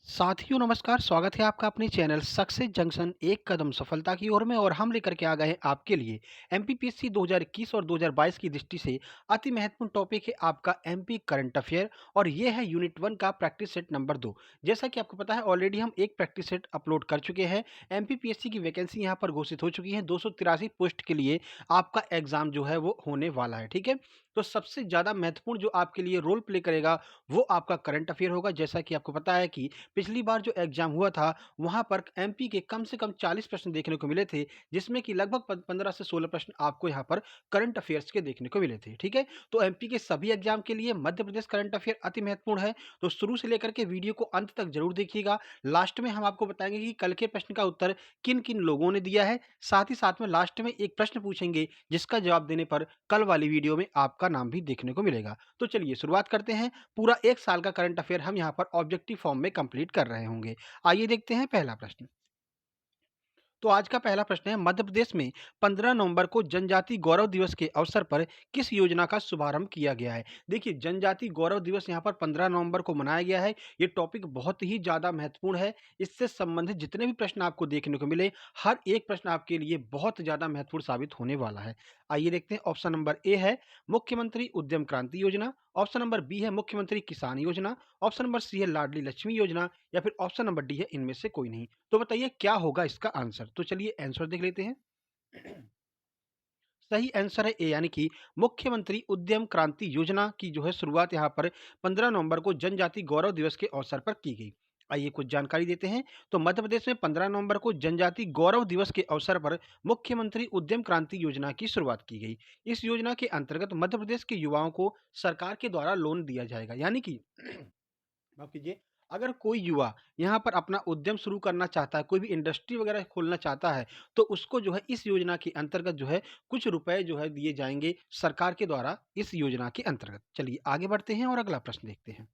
साथियों नमस्कार, स्वागत है आपका अपने चैनल सक्सेस जंक्शन एक कदम सफलता की ओर में। और हम लेकर के आ गए हैं आपके लिए एमपीपीएससी 2021 और 2022 की दृष्टि से अति महत्वपूर्ण टॉपिक है आपका एमपी करंट अफेयर। और ये है यूनिट 1 का प्रैक्टिस सेट नंबर 2। जैसा कि आपको पता है ऑलरेडी हम एक प्रैक्टिस सेट अपलोड कर चुके हैं। एमपीपीएससी की वैकेंसी यहाँ पर घोषित हो चुकी है, 283 पोस्ट के लिए आपका एग्जाम जो है वो होने वाला है। ठीक है, तो सबसे ज़्यादा महत्वपूर्ण जो आपके लिए रोल प्ले करेगा वो आपका करंट अफेयर होगा। जैसा कि आपको पता है कि पिछली बार जो एग्जाम हुआ था, वहाँ पर एमपी के कम से कम 40 प्रश्न देखने को मिले थे, जिसमें कि लगभग 15 से 16 प्रश्न आपको यहाँ पर करंट अफेयर्स के देखने को मिले थे। ठीक है, तो एमपी के सभी एग्जाम के लिए मध्य प्रदेश करंट अफेयर अति महत्वपूर्ण है। तो शुरू से लेकर के वीडियो को अंत तक जरूर देखिएगा। लास्ट में हम आपको बताएंगे कि कल के प्रश्न का उत्तर किन किन लोगों ने दिया है। साथ ही साथ में लास्ट में एक प्रश्न पूछेंगे, जिसका जवाब देने पर कल वाली वीडियो में आपका नाम भी देखने को मिलेगा। तो चलिए शुरुआत करते हैं। पूरा एक साल का करंट अफेयर हम यहाँ पर ऑब्जेक्टिव फॉर्म में कंप्लीट कर रहे होंगे। आइए देखते हैं पहला प्रश्न। तो आज का पहला प्रश्न है, मध्य प्रदेश में 15 नवंबर को जनजाति गौरव दिवस के अवसर पर किस योजना का शुभारंभ किया गया है। देखिए, जनजाति गौरव दिवस यहाँ पर 15 नवंबर को मनाया गया है। ये टॉपिक बहुत ही ज़्यादा महत्वपूर्ण है। इससे संबंधित जितने भी प्रश्न आपको देखने को मिले, हर एक प्रश्न आपके लिए बहुत ज़्यादा महत्वपूर्ण साबित होने वाला है। आइए देखते हैं। ऑप्शन नंबर ए है मुख्यमंत्री उद्यम क्रांति योजना। ऑप्शन नंबर बी है मुख्यमंत्री किसान योजना। ऑप्शन नंबर सी है लाडली लक्ष्मी योजना, या फिर ऑप्शन नंबर डी है इनमें से कोई नहीं। तो बताइए क्या होगा इसका आंसर। तो चलिए आंसर देख लेते हैं। सही आंसर है ए, यानी कि मुख्यमंत्री उद्यम क्रांति योजना की जो है शुरुआत यहाँ पर 15 नवंबर को जनजाति गौरव दिवस के अवसर पर की गई। आइए कुछ जानकारी देते हैं। तो मध्य प्रदेश में 15 नवंबर को जनजाति गौरव दिवस के अवसर पर मुख्यमंत्री उद्यम क्रांति योजना की शुरुआत की गई। इस योजना के अंतर्गत मध्य प्रदेश के युवाओं को सरकार के द्वारा लोन दिया जाएगा। यानी कि माफ कीजिए, अगर कोई युवा यहाँ पर अपना उद्यम शुरू करना चाहता है, कोई भी इंडस्ट्री वगैरह खोलना चाहता है, तो उसको जो है इस योजना के अंतर्गत जो है कुछ रुपए जो है दिए जाएंगे सरकार के द्वारा इस योजना के अंतर्गत। चलिए आगे बढ़ते हैं और अगला प्रश्न देखते हैं।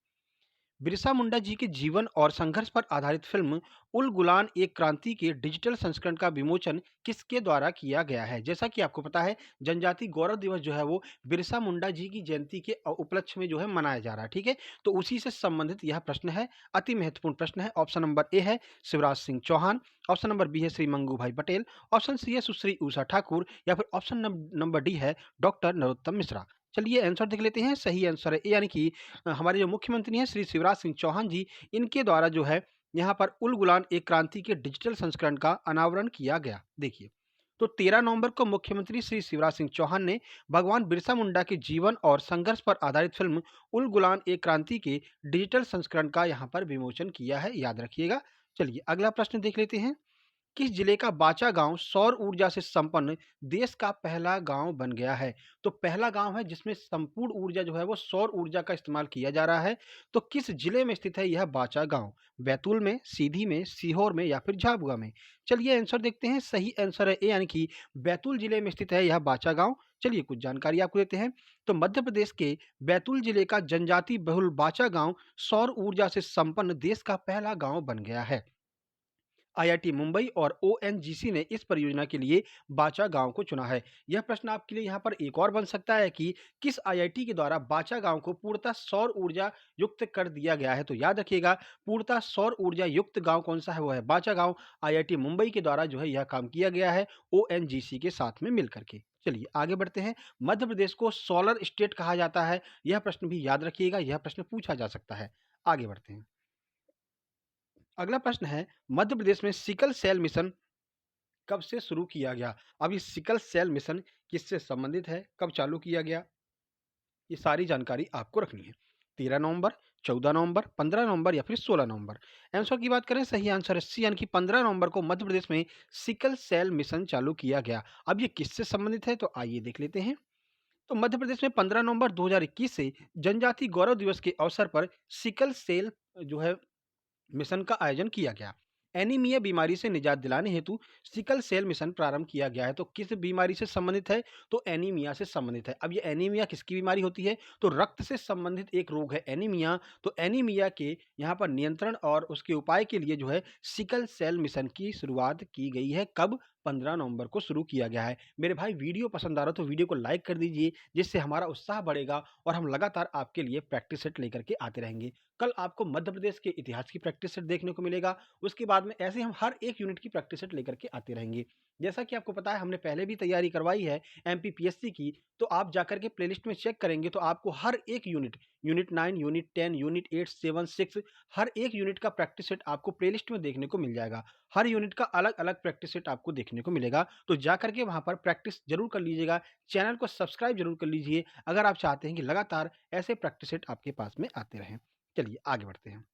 बिरसा मुंडा जी के जीवन और संघर्ष पर आधारित फिल्म उल गुलान एक क्रांति के डिजिटल संस्करण का विमोचन किसके द्वारा किया गया है। जैसा कि आपको पता है जनजाति गौरव दिवस जो है वो बिरसा मुंडा जी की जयंती के उपलक्ष्य में जो है मनाया जा रहा है। ठीक है, तो उसी से संबंधित यह प्रश्न है, अति महत्वपूर्ण प्रश्न है। ऑप्शन नंबर ए है Shivraj Singh Chouhan. Option number B है श्री मंगू भाई पटेल। ऑप्शन सी है सुश्री उषा ठाकुर, या फिर ऑप्शन नंबर डी है डॉक्टर नरोत्तम मिश्रा। चलिए आंसर देख लेते हैं। सही आंसर है ए, यानी कि हमारे जो मुख्यमंत्री हैं श्री शिवराज सिंह चौहान जी, इनके द्वारा जो है यहाँ पर उल गुलान एक क्रांति के डिजिटल संस्करण का अनावरण किया गया। देखिए, तो 13 नवंबर को मुख्यमंत्री श्री शिवराज सिंह चौहान ने भगवान बिरसा मुंडा के जीवन और संघर्ष पर आधारित फिल्म उल गुलान एक क्रांति के डिजिटल संस्करण का यहाँ पर विमोचन किया है, याद रखिएगा। चलिए अगला प्रश्न देख लेते हैं। किस जिले का बाचा गांव सौर ऊर्जा से संपन्न देश का पहला गांव बन गया है। तो पहला गांव है जिसमें संपूर्ण ऊर्जा जो है वो सौर ऊर्जा का इस्तेमाल किया जा रहा है। तो किस जिले में स्थित है यह बाचा गांव। बैतूल में, सीधी में, सीहोर में, या फिर झाबुआ में। चलिए आंसर देखते हैं। सही आंसर है ए, यानी कि बैतूल जिले में स्थित है यह बाचा गांव। चलिए कुछ जानकारी आपको देते हैं। तो मध्य प्रदेश के बैतूल जिले का जनजाति बहुल बाचा गांव सौर ऊर्जा से संपन्न देश का पहला गांव बन गया है। आईआईटी मुंबई और ओएनजीसी ने इस परियोजना के लिए बाचा गांव को चुना है। यह प्रश्न आपके लिए यहाँ पर एक और बन सकता है कि किस आईआईटी के द्वारा बाचा गांव को पूर्णतः सौर ऊर्जा युक्त कर दिया गया है। तो याद रखिएगा, पूर्णतः सौर ऊर्जा युक्त गांव कौन सा है, वो है बाचा गांव। आईआईटी मुंबई के द्वारा जो है यह काम किया गया है ओएनजीसी के साथ में मिलकर के। चलिए आगे बढ़ते हैं। मध्य प्रदेश को सोलर स्टेट कहा जाता है, यह प्रश्न भी याद रखिएगा, यह प्रश्न पूछा जा सकता है। आगे बढ़ते हैं। अगला प्रश्न है, मध्य प्रदेश में सिकल सेल मिशन कब से शुरू किया गया। अब ये सिकल सेल मिशन किससे संबंधित है, कब चालू किया गया, ये सारी जानकारी आपको रखनी है। 13 नवंबर, 14 नवंबर, 15 नवंबर, या फिर 16 नवंबर। आंसर की बात करें, सही आंसर है सी, यानी कि 15 नवंबर को मध्य प्रदेश में सिकल सेल मिशन चालू किया गया। अब ये किससे संबंधित है, तो आइए देख लेते हैं। तो मध्य प्रदेश में 15 नवंबर 2021 से जनजाति गौरव दिवस के अवसर पर सिकल सेल जो है मिशन का आयोजन किया गया। एनीमिया बीमारी से निजात दिलाने हेतु सिकल सेल मिशन प्रारंभ किया गया है। तो किस बीमारी से संबंधित है, तो एनीमिया से संबंधित है। अब ये एनीमिया किसकी बीमारी होती है, तो रक्त से संबंधित एक रोग है एनीमिया। तो एनीमिया के यहाँ पर नियंत्रण और उसके उपाय के लिए जो है सिकल सेल मिशन की शुरुआत की गई है। कब, 15 नवंबर को शुरू किया गया है। मेरे भाई वीडियो पसंद आ रहा हो तो वीडियो को लाइक कर दीजिए, जिससे हमारा उत्साह बढ़ेगा और हम लगातार आपके लिए प्रैक्टिस सेट लेकर के आते रहेंगे। कल आपको मध्य प्रदेश के इतिहास की प्रैक्टिस सेट देखने को मिलेगा, उसके बाद में ऐसे हम हर एक यूनिट की प्रैक्टिस सेट लेकर के आते रहेंगे। जैसा कि आपको पता है हमने पहले भी तैयारी करवाई है एमपीपीएससी की, तो आप जाकर के प्लेलिस्ट में चेक करेंगे तो आपको हर एक यूनिट, यूनिट 9, यूनिट 10, यूनिट 8, 7, 6 हर एक यूनिट का प्रैक्टिस सेट आपको प्लेलिस्ट में देखने को मिल जाएगा। हर यूनिट का अलग-अलग प्रैक्टिस सेट आपको देखने को मिलेगा, तो जाकर के वहाँ पर प्रैक्टिस ज़रूर कर लीजिएगा। चैनल को सब्सक्राइब ज़रूर कर लीजिए, अगर आप चाहते हैं कि लगातार ऐसे प्रैक्टिस सेट आपके पास में आते रहें। चलिए आगे बढ़ते हैं।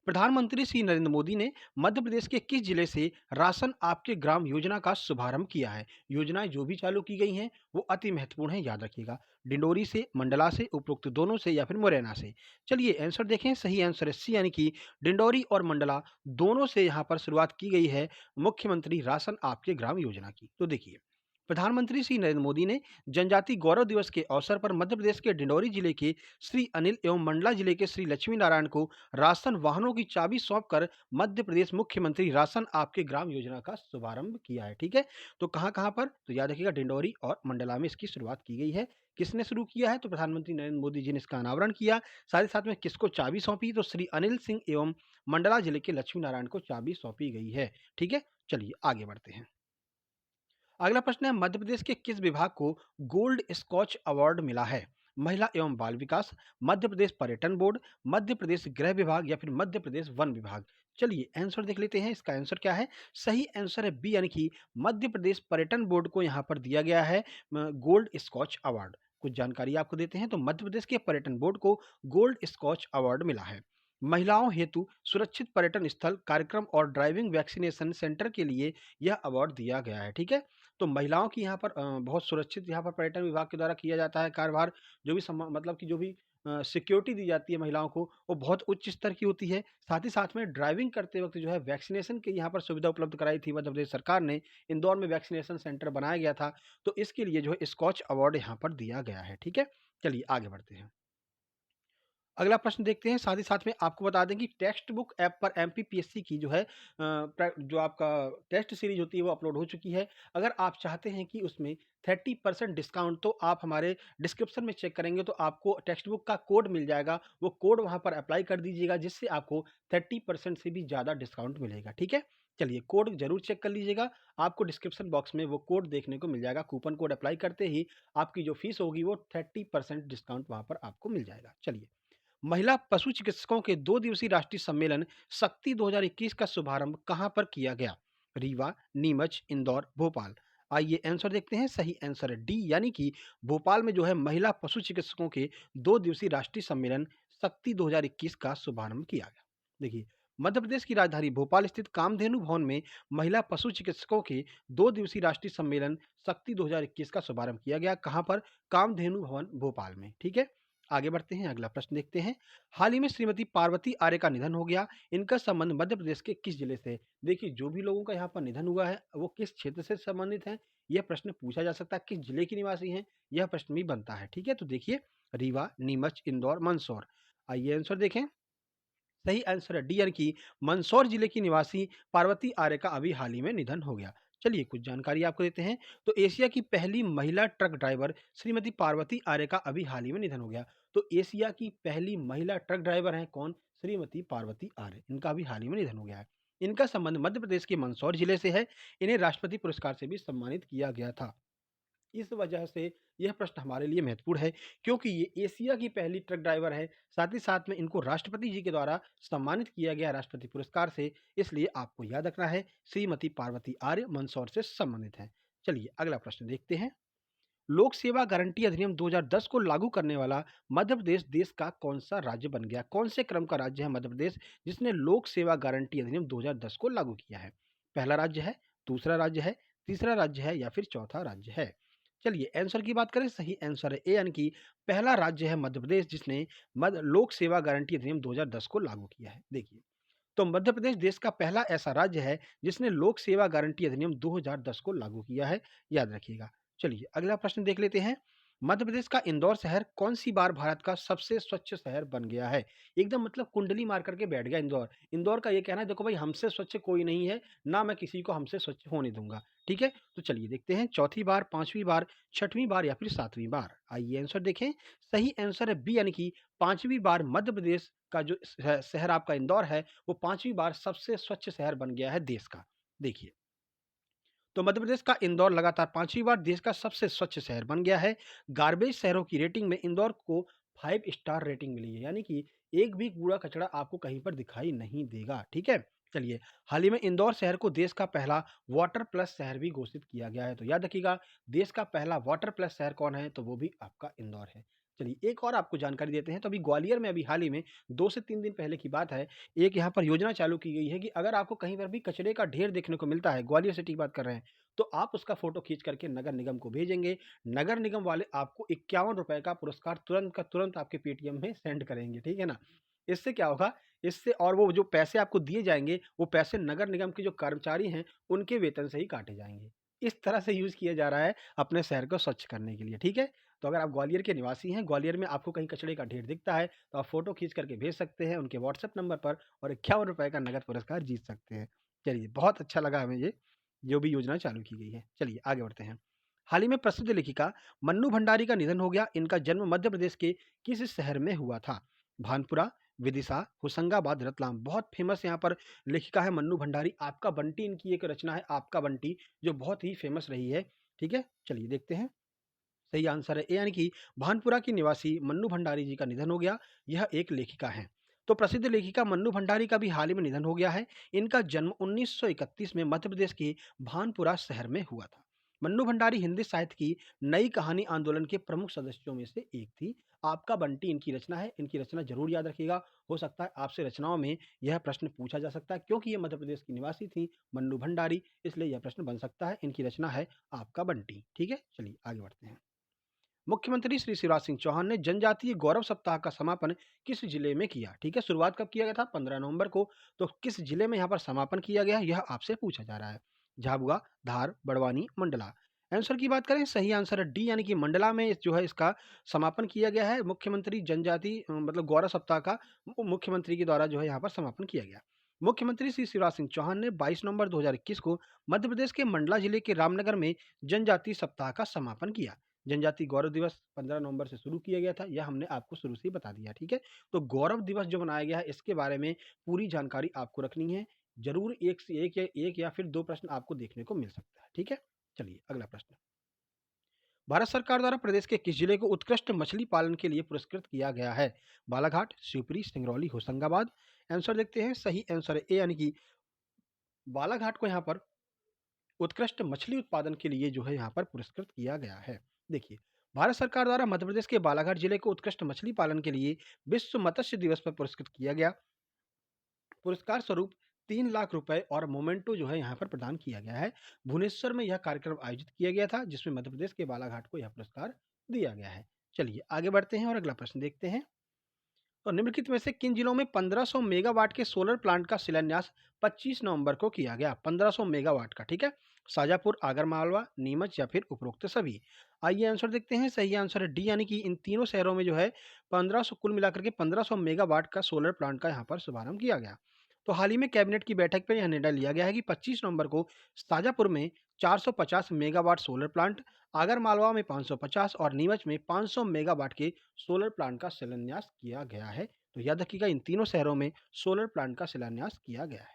प्रधानमंत्री श्री नरेंद्र मोदी ने मध्य प्रदेश के किस जिले से राशन आपके ग्राम योजना का शुभारंभ किया है? योजनाएं जो भी चालू की गई हैं वो अति महत्वपूर्ण है, याद रखिएगा। डिंडोरी से, मंडला से, उपरोक्त दोनों से या फिर मुरैना से? चलिए आंसर देखें, सही आंसर है सी, यानी कि डिंडोरी और मंडला दोनों से यहाँ पर शुरुआत की गई है मुख्यमंत्री राशन आपके ग्राम योजना की। तो देखिए, प्रधानमंत्री श्री नरेंद्र मोदी ने जनजाति गौरव दिवस के अवसर पर मध्य प्रदेश के डिंडोरी जिले के श्री अनिल एवं मंडला जिले के श्री लक्ष्मी नारायण को राशन वाहनों की चाबी सौंपकर मध्य प्रदेश मुख्यमंत्री राशन आपके ग्राम योजना का शुभारंभ किया है। ठीक है, तो कहां कहां पर, तो याद रखिएगा डिंडोरी और मंडला में इसकी शुरुआत की गई है। किसने शुरू किया है? तो प्रधानमंत्री नरेंद्र मोदी जी ने इसका अनावरण किया। साथ ही साथ में किसको चाबी सौंपी? तो श्री अनिल सिंह एवं मंडला जिले के लक्ष्मी नारायण को चाबी सौंपी गई है। ठीक है, चलिए आगे बढ़ते हैं। अगला प्रश्न है, मध्य प्रदेश के किस विभाग को गोल्ड स्कॉच अवार्ड मिला है? महिला एवं बाल विकास, मध्य प्रदेश पर्यटन बोर्ड, मध्य प्रदेश गृह विभाग या फिर मध्य प्रदेश वन विभाग? चलिए आंसर देख लेते हैं, इसका आंसर क्या है? सही आंसर है बी, यानी कि मध्य प्रदेश पर्यटन बोर्ड को यहाँ पर दिया गया है गोल्ड स्कॉच अवार्ड। कुछ जानकारी आपको देते हैं, तो मध्य प्रदेश के पर्यटन बोर्ड को गोल्ड स्कॉच अवार्ड मिला है। महिलाओं हेतु सुरक्षित पर्यटन स्थल कार्यक्रम और ड्राइविंग वैक्सीनेशन सेंटर के लिए यह अवार्ड दिया गया है। ठीक है, तो महिलाओं की यहाँ पर बहुत सुरक्षित यहाँ पर पर्यटन विभाग के द्वारा किया जाता है कार्यभार। जो भी मतलब कि जो भी सिक्योरिटी दी जाती है महिलाओं को, वो बहुत उच्च स्तर की होती है। साथ ही साथ में ड्राइविंग करते वक्त जो है वैक्सीनेशन की यहाँ पर सुविधा उपलब्ध कराई थी मध्य प्रदेश सरकार ने। इंदौर में वैक्सीनेशन सेंटर बनाया गया था, तो इसके लिए जो है स्कॉच अवार्ड यहाँ पर दिया गया है। ठीक है, चलिए आगे बढ़ते हैं। अगला प्रश्न देखते हैं। साथ ही साथ में आपको बता दें कि टेक्स्ट बुक ऐप पर एमपीपीएससी की जो है जो आपका टेस्ट सीरीज होती है वो अपलोड हो चुकी है। अगर आप चाहते हैं कि उसमें 30% डिस्काउंट, तो आप हमारे डिस्क्रिप्शन में चेक करेंगे तो आपको टेक्स्ट बुक का कोड मिल जाएगा। वो कोड वहाँ पर अप्लाई कर दीजिएगा, जिससे आपको 30% से भी ज़्यादा डिस्काउंट मिलेगा। ठीक है, चलिए कोड जरूर चेक कर लीजिएगा। आपको डिस्क्रिप्शन बॉक्स में वो कोड देखने को मिल जाएगा। कूपन कोड अप्लाई करते ही आपकी जो फीस होगी वो 30% डिस्काउंट वहाँ पर आपको मिल जाएगा। चलिए, महिला पशु चिकित्सकों के 2 दिवसीय राष्ट्रीय सम्मेलन शक्ति 2021 का शुभारंभ कहाँ पर किया गया? रीवा, नीमच, इंदौर, भोपाल? आइए आंसर देखते हैं। सही आंसर है डी, यानी कि भोपाल में जो है महिला पशु चिकित्सकों के 2 दिवसीय राष्ट्रीय सम्मेलन शक्ति 2021 का शुभारंभ किया गया। देखिए, मध्य प्रदेश की राजधानी भोपाल स्थित कामधेनु भवन में महिला पशु चिकित्सकों के 2 दिवसीय राष्ट्रीय सम्मेलन शक्ति 2021 का शुभारंभ किया गया। कहाँ पर? कामधेनु भवन भोपाल में। ठीक है, आगे बढ़ते हैं, अगला प्रश्न देखते हैं। हाल ही में श्रीमती पार्वती आर्य का निधन हो गया, इनका संबंध मध्य प्रदेश के किस जिले से? देखिए, जो भी लोगों का यहाँ पर निधन हुआ है वो किस क्षेत्र से संबंधित है, यह प्रश्न पूछा जा सकता है। किस जिले की निवासी हैं, यह प्रश्न भी बनता है। ठीक है, तो देखिए, रीवा, नीमच, इंदौर, मंदसौर? आइए आंसर देखें। सही आंसर है डी, यानी कि मंदसौर जिले की निवासी पार्वती आर्य का अभी हाल ही में निधन हो गया। चलिए कुछ जानकारी आपको देते हैं। तो एशिया की पहली महिला ट्रक ड्राइवर श्रीमती पार्वती आर्य का अभी हाल ही में निधन हो गया। तो एशिया की पहली महिला ट्रक ड्राइवर हैं कौन? श्रीमती पार्वती आर्य, इनका अभी हाल ही में निधन हो गया है। इनका संबंध मध्य प्रदेश के मंदसौर जिले से है। इन्हें राष्ट्रपति पुरस्कार से भी सम्मानित किया गया था। इस वजह से यह प्रश्न हमारे लिए महत्वपूर्ण है, क्योंकि ये एशिया की पहली ट्रक ड्राइवर है। साथ ही साथ में इनको राष्ट्रपति जी के द्वारा सम्मानित किया गया राष्ट्रपति पुरस्कार से, इसलिए आपको याद रखना है श्रीमती पार्वती आर्य मंदसौर से संबंधित है। चलिए अगला प्रश्न देखते हैं। लोक सेवा गारंटी अधिनियम 2010 को लागू करने वाला मध्य प्रदेश देश का कौन सा राज्य बन गया? कौन से क्रम का राज्य है मध्य प्रदेश जिसने लोक सेवा गारंटी अधिनियम 2010 को लागू किया है? पहला राज्य है, दूसरा राज्य है, तीसरा राज्य है या फिर चौथा राज्य है? चलिए आंसर की बात करें, सही आंसर है ए, यानी कि पहला राज्य है मध्य प्रदेश जिसने लोक सेवा गारंटी अधिनियम 2010 को लागू किया है। देखिए, तो मध्य प्रदेश देश का पहला ऐसा राज्य है जिसने लोक सेवा गारंटी अधिनियम 2010 को लागू किया है, याद रखिएगा। चलिए अगला प्रश्न देख लेते हैं। मध्य प्रदेश का इंदौर शहर कौन-सी बार भारत का सबसे स्वच्छ शहर बन गया है? एकदम मतलब कुंडली मार कर के बैठ गया इंदौर। इंदौर का ये कहना है देखो भाई हमसे स्वच्छ कोई नहीं है, ना मैं किसी को हमसे स्वच्छ होने दूँगा। ठीक है? तो चलिए देखते हैं चौथी बार, 5वीं बार, 6वीं बार या फिर 7वीं बार। आइए आंसर देखें। सही आंसर है बी यानी कि 5वीं बार मध्य प्रदेश का जो शहर आपका इंदौर है, वो 5वीं बार सबसे स्वच्छ शहर बन गया है देश का। देखिए तो मध्य प्रदेश का इंदौर लगातार 5वीं बार देश का सबसे स्वच्छ शहर बन गया है। गार्बेज शहरों की रेटिंग में इंदौर को 5 स्टार रेटिंग मिली है, यानी कि एक भी कूड़ा-कचरा आपको कहीं पर दिखाई नहीं देगा, ठीक है? चलिए, हाल ही में इंदौर शहर को देश का पहला वाटर प्लस शहर भी घोषित किया गया है, तो याद रखिएगा देश का पहला वाटर प्लस शहर कौन है? तो वो भी आपका इंदौर है। चलिए, एक और आपको जानकारी देते हैं, तो अभी ग्वालियर में अभी हाल ही में 2 से 3 दिन पहले की बात है, एक यहाँ पर योजना चालू की गई है कि अगर आपको कहीं पर भी कचरे का ढेर देखने को मिलता है, ग्वालियर सिटी की बात कर रहे हैं, तो आप उसका फ़ोटो खींच करके नगर निगम को भेजेंगे। नगर निगम वाले आपको ₹51 का पुरस्कार तुरंत का तुरंत आपके पेटीएम में सेंड करेंगे, ठीक है ना? इससे क्या होगा, इससे और वो जो पैसे आपको दिए जाएँगे, वो पैसे नगर निगम के जो कर्मचारी हैं, उनके वेतन से ही काटे जाएँगे। इस तरह से यूज़ किया जा रहा है अपने शहर को स्वच्छ करने के लिए, ठीक है? तो अगर आप ग्वालियर के निवासी हैं, ग्वालियर में आपको कहीं कचरे का ढेर दिखता है, तो आप फ़ोटो खींच करके भेज सकते हैं उनके व्हाट्सएप नंबर पर और ₹51 का नगद पुरस्कार जीत सकते हैं। चलिए, बहुत अच्छा लगा हमें ये, जो भी योजना चालू की गई है। चलिए आगे बढ़ते हैं। हाल ही में प्रसिद्ध लेखिका मन्नू भंडारी का निधन हो गया। इनका जन्म मध्य प्रदेश के किस शहर में हुआ था? भानपुरा, विदिशा, होशंगाबाद, रतलाम। बहुत फेमस यहाँ पर लेखिका है मन्नू भंडारी। आपका बंटी इनकी एक रचना है, आपका बंटी, जो बहुत ही फेमस रही है। ठीक है? चलिए देखते हैं। सही आंसर है ए यानी कि भानपुरा की निवासी मन्नू भंडारी जी का निधन हो गया। यह एक लेखिका हैं। तो प्रसिद्ध लेखिका मन्नू भंडारी का भी हाल ही में निधन हो गया है। इनका जन्म 1931 में मध्य प्रदेश के भानपुरा शहर में हुआ था। मन्नू भंडारी हिंदी साहित्य की नई कहानी आंदोलन के प्रमुख सदस्यों में से एक थी। आपका बंटी इनकी रचना है। इनकी रचना जरूर याद रखिएगा। हो सकता है आपसे रचनाओं में यह प्रश्न पूछा जा सकता है, क्योंकि ये मध्य प्रदेश की निवासी थी मन्नू भंडारी, इसलिए यह प्रश्न बन सकता है। इनकी रचना है आपका बंटी। ठीक है, चलिए आगे बढ़ते हैं। मुख्यमंत्री श्री शिवराज सिंह चौहान ने जनजातीय गौरव सप्ताह का समापन किस जिले में किया? ठीक है, शुरुआत कब किया गया था? 15 नवंबर को। तो किस जिले में यहाँ पर समापन किया गया है, यह आपसे पूछा जा रहा है। झाबुआ, धार, बड़वानी, मंडला। आंसर की बात करें, सही आंसर है डी यानी कि मंडला में जो है इसका समापन किया गया है। मुख्यमंत्री जनजाति मतलब गौरव सप्ताह का मुख्यमंत्री के द्वारा जो है यहाँ पर समापन किया गया। मुख्यमंत्री श्री शिवराज सिंह चौहान ने 22 नवंबर 2021 को मध्य प्रदेश के मंडला जिले के रामनगर में जनजातीय सप्ताह का समापन किया। जनजाति गौरव दिवस 15 नवंबर से शुरू किया गया था, यह हमने आपको शुरू से ही बता दिया, ठीक है? तो गौरव दिवस जो मनाया गया है, इसके बारे में पूरी जानकारी आपको रखनी है। ज़रूर 1 से 1 या फिर 2 प्रश्न आपको देखने को मिल सकता है, ठीक है? चलिए अगला प्रश्न। भारत सरकार द्वारा प्रदेश के किस जिले को उत्कृष्ट मछली पालन के लिए पुरस्कृत किया गया है? बालाघाट, शिवपुरी, सिंगरौली, होशंगाबाद। आंसर देखते हैं, सही आंसर है ए यानी कि बालाघाट को यहाँ पर उत्कृष्ट मछली उत्पादन के लिए जो है यहाँ पर पुरस्कृत किया गया है। देखिए, भारत सरकार द्वारा मध्य प्रदेश के बालाघाट जिले को उत्कृष्ट मछली पालन के लिए विश्व मत्स्य दिवस पर पुरस्कृत किया गया। पुरस्कार स्वरूप 3 लाख रुपए और मोमेंटो जो है यहाँ पर प्रदान किया गया है। भुवनेश्वर में यह कार्यक्रम आयोजित किया गया था, जिसमें मध्य प्रदेश के बालाघाट को यह पुरस्कार दिया गया है। चलिए आगे बढ़ते हैं और अगला प्रश्न देखते हैं। तो निम्नलिखित में से किन जिलों में 1500 मेगावाट के सोलर प्लांट का शिलान्यास 25 नवंबर को किया गया? 1500 मेगावाट का, ठीक है? शाजापुर, आगरमालवा, नीमच या फिर उपरोक्त सभी। आइए आंसर देखते हैं। सही आंसर है डी यानी कि इन तीनों शहरों में जो है 1500, कुल मिलाकर के 1500 मेगावाट का सोलर प्लांट का यहाँ पर शुभारंभ किया गया। तो हाल ही में कैबिनेट की बैठक में यह निर्णय लिया गया है कि 25 नवंबर को शाजापुर में 450 मेगावाट सोलर प्लांट, आगरमालवा में 550 और नीमच में 500 मेगावाट के सोलर प्लांट का शिलान्यास किया गया है। तो याद रखिएगा इन तीनों शहरों में सोलर प्लांट का शिलान्यास किया गया है।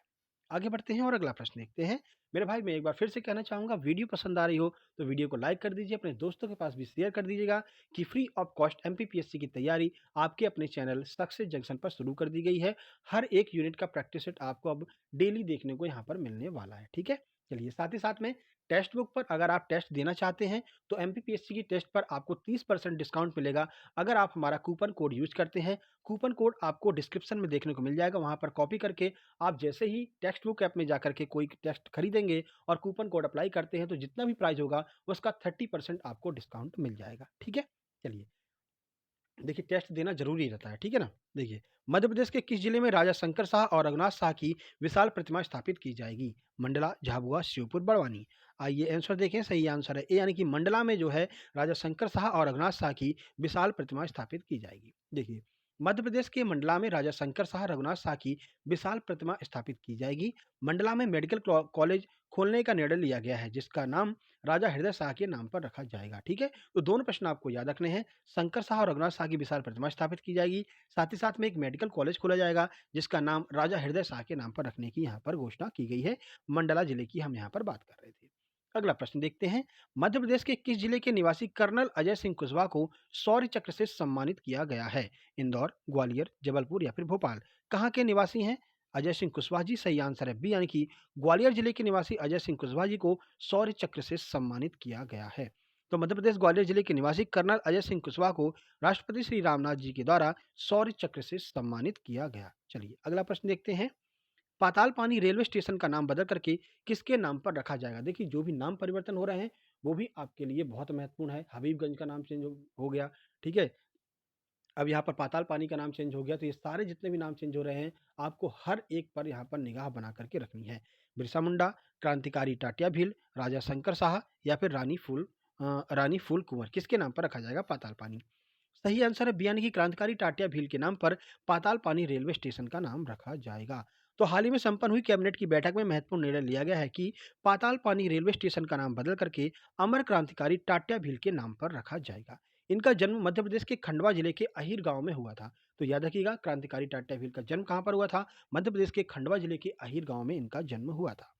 आगे बढ़ते हैं और अगला प्रश्न देखते हैं। मेरे भाई, मैं एक बार फिर से कहना चाहूँगा, वीडियो पसंद आ रही हो तो वीडियो को लाइक कर दीजिए, अपने दोस्तों के पास भी शेयर कर दीजिएगा कि फ्री ऑफ कॉस्ट एमपीपीएससी की तैयारी आपके अपने चैनल सक्सेस जंक्शन पर शुरू कर दी गई है। हर एक यूनिट का प्रैक्टिस सेट आपको अब डेली देखने को यहाँ पर मिलने वाला है, ठीक है? चलिए, साथ ही साथ में टेक्स्ट बुक पर अगर आप टेस्ट देना चाहते हैं तो एमपीपीएससी की टेस्ट पर आपको 30% डिस्काउंट मिलेगा अगर आप हमारा कूपन कोड यूज करते हैं। कूपन कोड आपको डिस्क्रिप्शन में देखने को मिल जाएगा, वहाँ पर कॉपी करके आप जैसे ही टेक्स्ट बुक ऐप में जाकर के कोई टेक्स्ट खरीदेंगे और कूपन कोड अप्लाई करते हैं, तो जितना भी प्राइस होगा उसका 30% आपको डिस्काउंट मिल जाएगा, ठीक है? चलिए, देखिए टेस्ट देना ज़रूरी रहता है, ठीक है ना? देखिए, मध्य प्रदेश के किस जिले में राजा शंकर शाह और रघुनाथ शाह की विशाल प्रतिमा स्थापित की जाएगी? मंडला, झाबुआ, शिवपुर, बड़वानी। आइए आंसर देखें, सही आंसर है ए यानी कि मंडला में जो है राजा शंकर शाह और रघुनाथ शाह की विशाल प्रतिमा स्थापित की जाएगी। देखिए, मध्य प्रदेश के मंडला में राजा शंकर शाह रघुनाथ शाह की विशाल प्रतिमा स्थापित की जाएगी। मंडला में मेडिकल कॉलेज खोलने का निर्णय लिया गया है, जिसका नाम राजा हृदय शाह के नाम पर रखा जाएगा। ठीक है, तो दोनों प्रश्न आपको याद रखने हैं। शंकर शाह और रघुनाथ शाह की विशाल प्रतिमा स्थापित की जाएगी, साथ ही साथ में एक मेडिकल कॉलेज खोला जाएगा, जिसका नाम राजा हृदय शाह के नाम पर रखने की यहाँ पर घोषणा की गई है। मंडला जिले की हम यहाँ पर बात कर रहे थे। अगला प्रश्न देखते हैं, मध्य प्रदेश के किस जिले के निवासी कर्नल अजय सिंह कुशवाहा को शौर्य चक्र से सम्मानित किया गया है? इंदौर, ग्वालियर, जबलपुर या फिर भोपाल? कहाँ के निवासी हैं अजय सिंह कुशवाहा जी? सही आंसर है बी यानी कि ग्वालियर जिले के निवासी अजय सिंह कुशवाहा जी को शौर्य चक्र से सम्मानित किया गया है। तो मध्य प्रदेश ग्वालियर जिले के निवासी कर्नल अजय सिंह कुशवाहा को राष्ट्रपति श्री रामनाथ जी के द्वारा शौर्य चक्र से सम्मानित किया गया। चलिए अगला प्रश्न देखते हैं, पाताल पानी रेलवे स्टेशन का नाम बदल करके किसके नाम पर रखा जाएगा? देखिए, जो भी नाम परिवर्तन हो रहे हैं वो भी आपके लिए बहुत महत्वपूर्ण है। हबीबगंज का नाम चेंज हो गया, ठीक है, अब यहाँ पर पाताल पानी का नाम चेंज हो गया, तो ये सारे जितने भी नाम चेंज हो रहे हैं आपको हर एक पर यहाँ पर निगाह बना करके रखनी है। बिरसा मुंडा, क्रांतिकारी टाटिया भील, राजा शंकर शाह या फिर रानी फूल कुंवर, किसके नाम पर रखा जाएगा पाताल पानी? सही आंसर है बी यानी कि क्रांतिकारी टाटिया भील के नाम पर पाताल पानी रेलवे स्टेशन का नाम रखा जाएगा। तो हाल ही में संपन्न हुई कैबिनेट की बैठक में महत्वपूर्ण निर्णय लिया गया है कि पाताल पानी रेलवे स्टेशन का नाम बदल करके अमर क्रांतिकारी टाटिया भील के नाम पर रखा जाएगा। इनका जन्म मध्य प्रदेश के खंडवा जिले के अहीर गांव में हुआ था। तो याद रखिएगा, क्रांतिकारी टाटिया भील का जन्म कहाँ पर हुआ था? मध्य प्रदेश के खंडवा जिले के अहीर गांव में इनका जन्म हुआ था।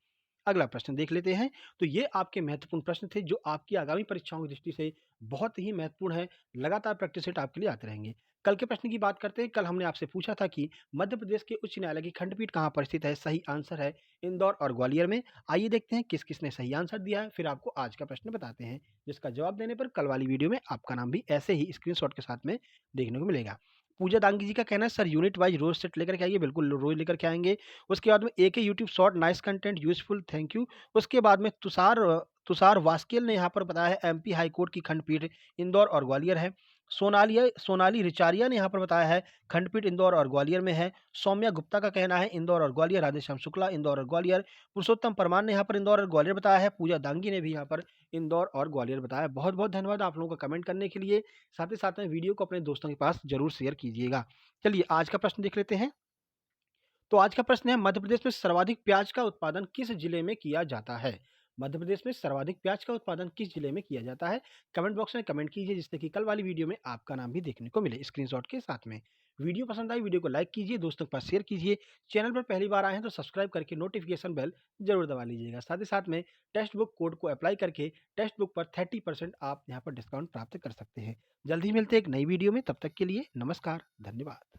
अगला प्रश्न देख लेते हैं। तो ये आपके महत्वपूर्ण प्रश्न थे जो आपकी आगामी परीक्षाओं की दृष्टि से बहुत ही महत्वपूर्ण है। लगातार प्रैक्टिस सेट आपके लिए आते रहेंगे। कल के प्रश्न की बात करते हैं। कल हमने आपसे पूछा था कि मध्य प्रदेश के उच्च न्यायालय की खंडपीठ कहाँ पर स्थित है? सही आंसर है इंदौर और ग्वालियर में। आइए देखते हैं किस किसने सही आंसर दिया है, फिर आपको आज का प्रश्न बताते हैं, जिसका जवाब देने पर कल वाली वीडियो में आपका नाम भी ऐसे ही स्क्रीनशॉट के साथ में देखने को मिलेगा। पूजा दांगी जी का कहना है सर यूनिट वाइज रोज सेट लेकर के आइए। बिल्कुल रोज लेकर के आएंगे। उसके बाद में एक ही YouTube short, nice content, useful, thank you. उसके बाद में तुषार तुषार वास्केल ने यहाँ पर बताया है एमपी हाई कोर्ट की खंडपीठ इंदौर और ग्वालियर है। सोनाली रिचारिया ने यहाँ पर बताया है खंडपीठ इंदौर और ग्वालियर में है। सौम्या गुप्ता का कहना है इंदौर और ग्वालियर। राधेश्याम शुक्ला इंदौर और ग्वालियर। पुरुषोत्तम परमार ने यहाँ पर इंदौर और ग्वालियर बताया है। पूजा दांगी ने भी यहाँ पर इंदौर और ग्वालियर बताया। बहुत बहुत धन्यवाद आप लोगों का कमेंट करने के लिए। साथ ही साथ में वीडियो को अपने दोस्तों के पास जरूर शेयर कीजिएगा। चलिए आज का प्रश्न देख लेते हैं। तो आज का प्रश्न है, मध्य प्रदेश में सर्वाधिक प्याज का उत्पादन किस जिले में किया जाता है? मध्य प्रदेश में सर्वाधिक प्याज का उत्पादन किस जिले में किया जाता है? कमेंट बॉक्स में कमेंट कीजिए, जिससे कि कल वाली वीडियो में आपका नाम भी देखने को मिले स्क्रीनशॉट के साथ में। वीडियो पसंद आई, वीडियो को लाइक कीजिए, दोस्तों के पास शेयर कीजिए। चैनल पर पहली बार आए हैं तो सब्सक्राइब करके नोटिफिकेशन बेल जरूर दबा लीजिएगा। साथ ही साथ में टेक्स्ट बुक कोड को अप्लाई करके टेक्स्ट बुक पर 30% आप यहाँ पर डिस्काउंट प्राप्त कर सकते हैं। जल्दी मिलते हैं एक नई वीडियो में, तब तक के लिए नमस्कार, धन्यवाद।